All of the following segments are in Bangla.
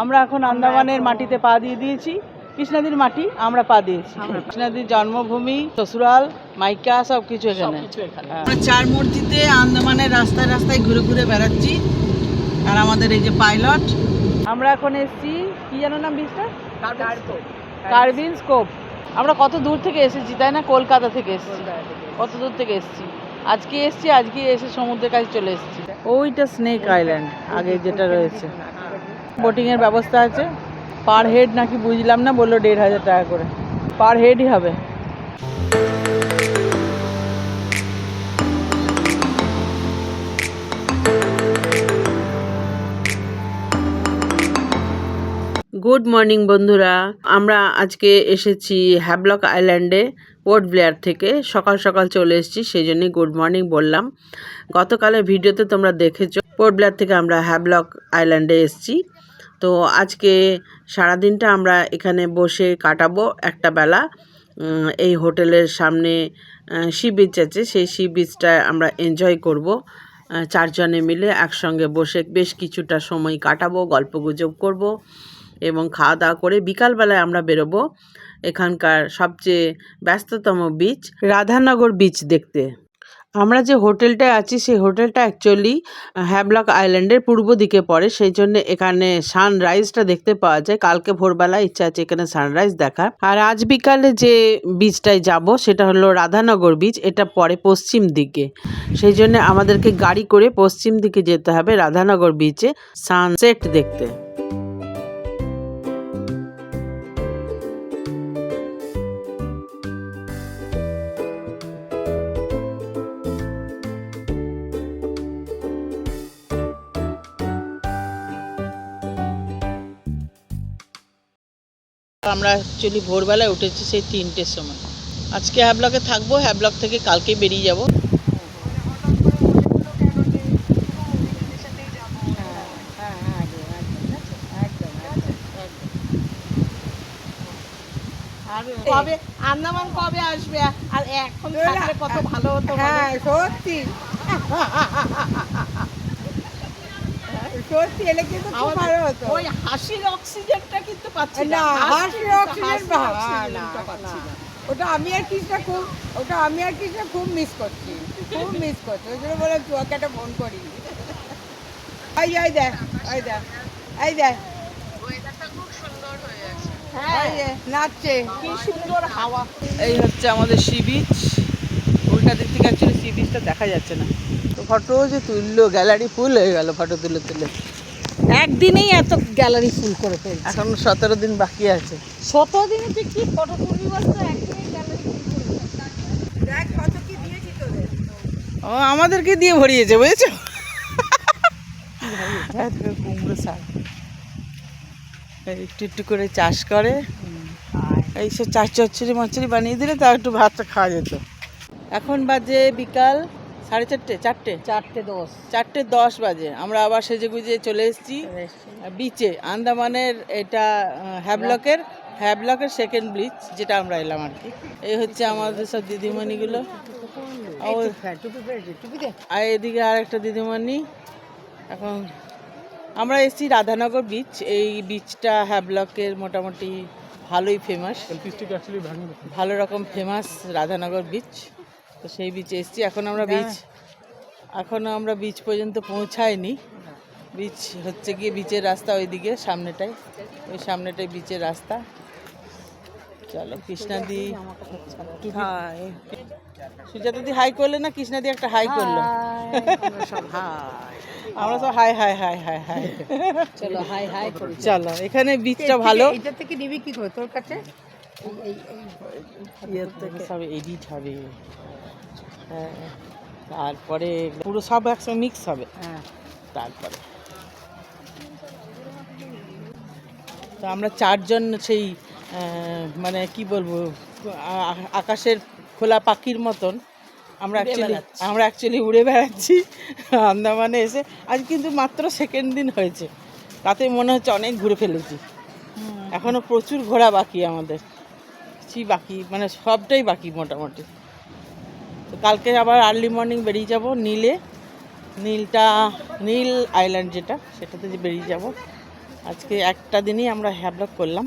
আমরা এখন আন্দামানের মাটিতে পা দিয়ে দিয়েছি। কৃষ্ণাদির মাটি আমরা পা দিয়েছি। কৃষ্ণাদির জন্মভূমি, শ্বশুরাল, মাইকা সব কিছু এখানে। আমরা চার মসজিদে আন্দামানের রাস্তায় রাস্তায় ঘুরে ঘুরে বেড়াচ্ছি। আর আমাদের এই যে পাইলট। আমরা এখন এসেছি, কি জানো নাম বীজটা? কার্বিনস কোভ। আমরা কত দূর থেকে এসেছি তাই না? কলকাতা থেকে এসেছি। কত দূর থেকে এসেছি। আজকে এসে সমুদ্রের কাছে চলে এসেছি। ওইটা স্নেক আইল্যান্ড আগে যেটা রয়েছে। বোটিংয়ের ব্যবস্থা আছে। পার হেড নাকি বুঝলাম না, বললো ১,৫০০ টাকা করে পার হেডই হবে। গুড মর্নিং বন্ধুরা, আমরা আজকে এসেছি হ্যাভলক আইল্যান্ডে পোর্ট ব্লেয়ার থেকে। সকাল সকাল চলে এসেছি, সেই জন্যই গুড মর্নিং বললাম। গতকালের ভিডিওতে তোমরা দেখেছো পোর্ট ব্লেয়ার থেকে আমরা হ্যাভলক আইল্যান্ডে এসেছি। তো আজকে সারাদিনটা আমরা এখানে বসে কাটাবো একটা বেলা। এই হোটেলের সামনে সি বিচ আছে, সেই সি বিচটায় আমরা এনজয় করব। চারজনে মিলে একসঙ্গে বসে বেশ কিছুটা সময় কাটাবো, গল্পগুজব করব এবং খাওয়া দাওয়া করে বিকালবেলায় আমরা বেরোবো এখানকার সবচেয়ে ব্যস্ততম বিচ রাধানগর বিচ দেখতে। আমরা যে হোটেলটায় আছি সেই হোটেলটা অ্যাকচুয়ালি হ্যাভলক আইল্যান্ডের পূর্ব দিকে পড়ে, সেই জন্য এখানে সানরাইজটা দেখতে পাওয়া যায়। কালকে ভোরবেলা ইচ্ছা আছে এখানে সানরাইজ দেখার। আর আজ বিকালে যে বিচটায় যাব সেটা হলো রাধানগর বিচ, এটা পড়ে পশ্চিম দিকে, সেই জন্য আমাদেরকে গাড়ি করে পশ্চিম দিকে যেতে হবে রাধানগর বিচে সানসেট দেখতে। আমরা অ্যাকচুয়ালি ভোরবেলায় উঠেছি সেই ৩টের সময়। আজকে হ্যাভলকে থাকবো, হ্যাভলক থেকে কালকে বেরিয়ে যাব। কবে আন্দামান কবে আসবে? আর এখন থাকলে কত ভালো হতো। হ্যাঁ সত্যি সত্যি এলে কিন্তু খুব ভালো হতো। ওই হাসির অক্সিজেনটা কিন্তু পাচ্ছি না। হাসির অক্সিজেনটা পাচ্ছি না। ওটা আমি আর কৃষ্ণা খুব মিস করছি, খুব মিস করছি। ওই জন্য বলে তোকে একটা ফোন করি। এই দেখ নাচছে, কি সুন্দর হাওয়া। এই হচ্ছে আমাদের সি বিচ। উল্টা দিক থেকে অ্যাকচুয়ালি সি বিচটা দেখা যাচ্ছে না। তো ফটো যে তুললো, গ্যালারি ফুল হয়ে গেল ফটো তুলে তুলে। একদিনেই এত গ্যালারি ফুল করে ফেলছে। এখন 17 দিন বাকি আছে। 17 দিনে তুই কি ফটো তুলবি বলতো? একদিনেই গ্যালারি ফুল করে দেখ কত কি দিয়েছি তোদের। ও আমাদেরকে দিয়ে ভরিয়েছে, বুঝেছো? কুমড়ো শাক একটু একটু করে চাষ করে, এইসব চাষ চচ্চড়ি মচ্চড়ি বানিয়ে দিলে তা একটু ভাতটা খাওয়া যেত। এখন বাজে বিকাল 4:30, 4:10 বাজে। আমরা আবার সেজে গুজে চলে এসেছি বিচে। আন্দামানের এটা হ্যাভলকের সেকেন্ড বিচ যেটা আমরা এলাম আর কি। এই হচ্ছে আমাদের সব দিদিমণিগুলো। আর এদিকে আর একটা দিদিমণি। এখন আমরা এসেছি রাধানগর বিচ। এই বিচটা হ্যাভলকের মোটামুটি ভালোই ফেমাস, ভালো রকম ফেমাস রাধানগর বিচ। তো সেই বিচে এসেছি। এখনও আমরা বিচ পর্যন্ত পৌঁছাইনি। বিচ হচ্ছে গিয়ে বিচের রাস্তা ওইদিকে ওই সামনেটাই বিচের রাস্তা। চলো কৃষ্ণাদি, সুজাতাদি হাই করলে না, কৃষ্ণাদি একটা হাই করলো। আমরা সব high high high high high. চলো হাই হাই করি। চলো, এখানে বিচটা ভালো। এটা থেকে নিবি কি করে তোর কাছে? সব এডিট হবে, তারপরে পুরো সব একসঙ্গে মিক্স হবে। তারপরে তো আমরা চারজন সেই মানে কি বলবো, আকাশের খোলা পাখির মতন আমরা অ্যাকচুয়ালি উড়ে বেড়াচ্ছি আন্দামানে এসে। আজ কিন্তু মাত্র সেকেন্ড দিন হয়েছে, তাতে মনে হচ্ছে অনেক ঘুরে ফেলেছি। এখনও প্রচুর ঘোরা বাকি আমাদের, বাকি মানে সবটাই বাকি মোটামুটি। তো কালকে আবার আর্লি মর্নিং বেরিয়ে যাব নীল আইল্যান্ড যেটা, সেটাতে বেরিয়ে যাব। আজকে একটা দিনই আমরা হ্যাভলক করলাম।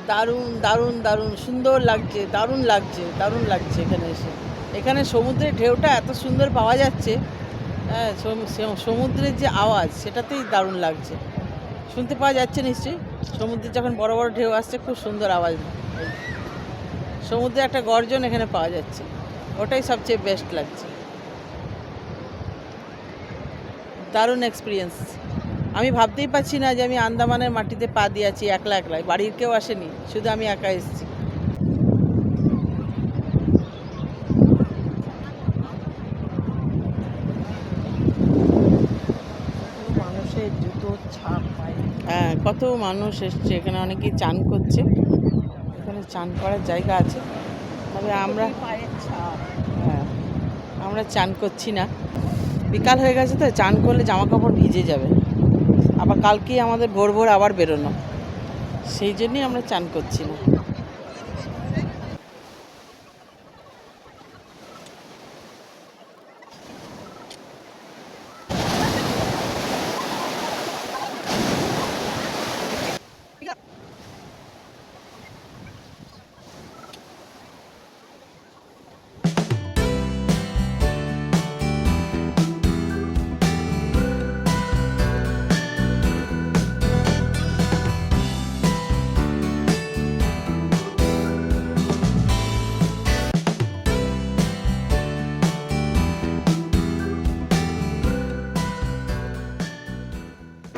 দারুণ দারুণ দারুণ সুন্দর লাগছে, দারুণ লাগছে, দারুণ লাগছে এখানে এসে। এখানে সমুদ্রের ঢেউটা এত সুন্দর পাওয়া যাচ্ছে, হ্যাঁ, সমুদ্রের যে আওয়াজ সেটাতেই দারুণ লাগছে। শুনতে পাওয়া যাচ্ছে নিশ্চয়ই, সমুদ্রে যখন বড় বড় ঢেউ আসছে খুব সুন্দর আওয়াজ। সমুদ্রে একটা গর্জন এখানে পাওয়া যাচ্ছে, ওটাই সবচেয়ে বেস্ট লাগছে। দারুণ এক্সপিরিয়েন্স। আমি ভাবতেই পারছি না যে আমি আন্দামানের মাটিতে পা দিয়ে আছি একলা একলাই, বাড়ির কেউ আসেনি, শুধু আমি একা এসেছি। মানুষের জুতো ছাপ পায়। হ্যাঁ, কত মানুষ এসছে এখানে, অনেকেই চান করছে। এখানে চান করার জায়গা আছে, তবে আমরা পায়ের ছাপ। হ্যাঁ, আমরা চান করছি না। বিকাল হয়ে গেছে তো, চান করলে জামা কাপড় ভিজে যাবে, আবার কালকেই আমাদের ভোর ভোর আবার বেরোনো, সেই জন্যই আমরা চান করছি না।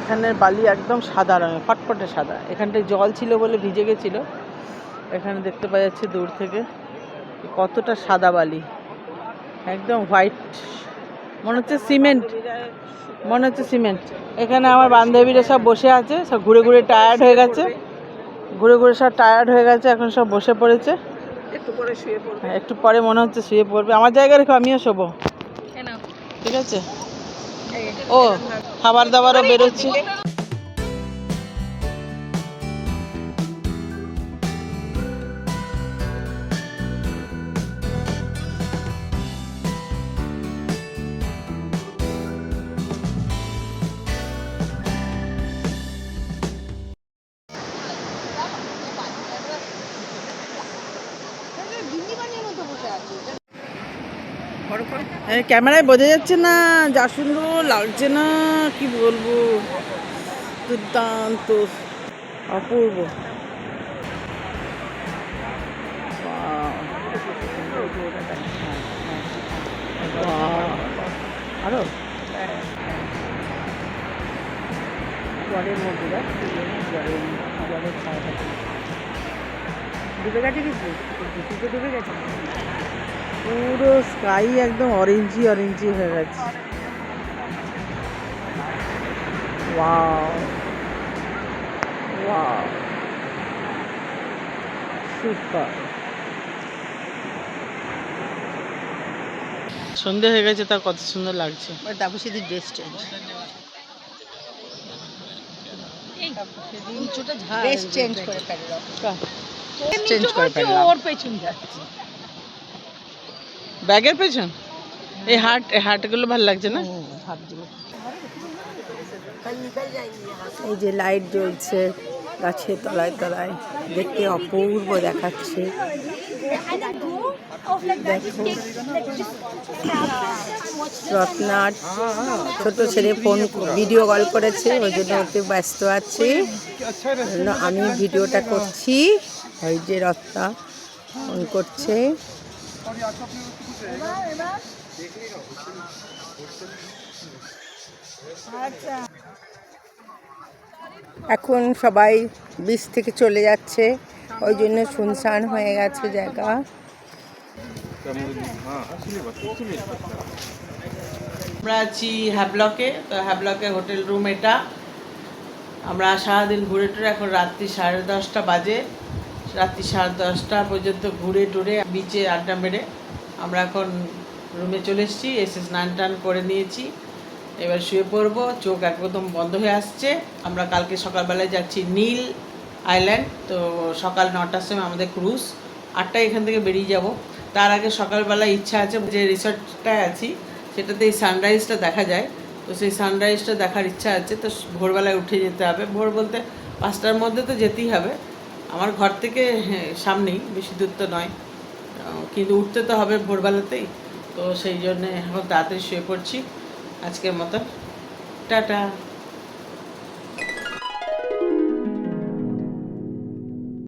এখানের বালি একদম সাদা রঙের, ফটফটে সাদা। এখানটায় জল ছিল বলে ভিজে গেছিলো। এখানে দেখতে পাওয়া যাচ্ছে দূর থেকে কতটা সাদা বালি, একদম হোয়াইট, মনে হচ্ছে সিমেন্ট, মনে হচ্ছে সিমেন্ট। এখানে আমার বান্ধবীরা সব বসে আছে, সব ঘুরে ঘুরে টায়ার্ড হয়ে গেছে, ঘুরে ঘুরে সব টায়ার্ড হয়ে গেছে, এখন সব বসে পড়েছে। একটু পরে শুয়ে পড়বে। একটু পরে মনে হচ্ছে শুয়ে পড়বে। আমার জায়গায় রেখো, আমিও শোবো, ঠিক আছে? ও খাবার দাবারও বেরোচ্ছে। ক্যামেরায় বোঝা যাচ্ছে না, যা সুন্দর লাগছে না, কি বলবো, দুর্দান্ত, অপূর্ব। আরো জলের মধ্যে জলের ছায়া ডুবে গেছে, কিছু ডুবে গেছে, পুরো স্কাই একদম অরেঞ্জি অরেঞ্জি হয়ে গেছে। Wow wow, super. সন্ধে হয়ে গেছে, তা কত সুন্দর লাগছে। তাপসীদের ড্রেস চেঞ্জ, ড্রেস চেঞ্জ করে ফেললো, চেঞ্জ করে ফেললো। ওর পেছন যাচ্ছে, ব্যাগের পেছন। এই হাটগুলো ভালো লাগছে না? এই যে লাইট জ্বলছে গাছের তলায় তলায়, দেখতে অপূর্ব দেখাচ্ছে। দেখো রত্নার ছোট ছেলে ফোন ভিডিও কল করেছে, ওই জন্য ওতে ব্যস্ত আছি, আমি ভিডিওটা করছি। ওই যে রত্না ফোন করছে। এখন সবাই বিচ থেকে চলে যাচ্ছে, ওই জন্য শুনশান হয়ে গেছে জায়গা। আমরা আছি হ্যাভলকে, তো হ্যাভলকে হোটেল রুম এটা। আমরা সারাদিন ঘুরে টুরে এখন রাত্রি 10:30 বাজে, রাত্রি 10:30 পর্যন্ত ঘুরে টুরে বিচে আড্ডা মেরে আমরা এখন রুমে চলে এসেছি, এসে স্নান টান করে নিয়েছি, এবার শুয়ে পড়বো। চোখ একদম বন্ধ হয়ে আসছে। আমরা কালকে সকালবেলায় যাচ্ছি নীল আইল্যান্ড, তো সকাল 9টার সময় আমাদের ক্রুজ, 8টায় এখান থেকে বেরিয়ে যাব। তার আগে সকালবেলা ইচ্ছা আছে যে রিসর্টটায় আছি সেটাতে এই সানরাইজটা দেখা যায়, তো সেই সানরাইজটা দেখার ইচ্ছা আছে। তো ভোরবেলায় উঠে যেতে হবে, ভোর বলতে 5টার মধ্যে তো যেতেই হবে। আমার ঘর থেকে সামনেই, বেশি দূর তো নয়, কিন্তু উঠতে তো হবে ভোরবেলাতেই। তো সেই জন্যে এখন তাড়াতাড়ি শুয়ে পড়ছি। আজকের মতো টাটা।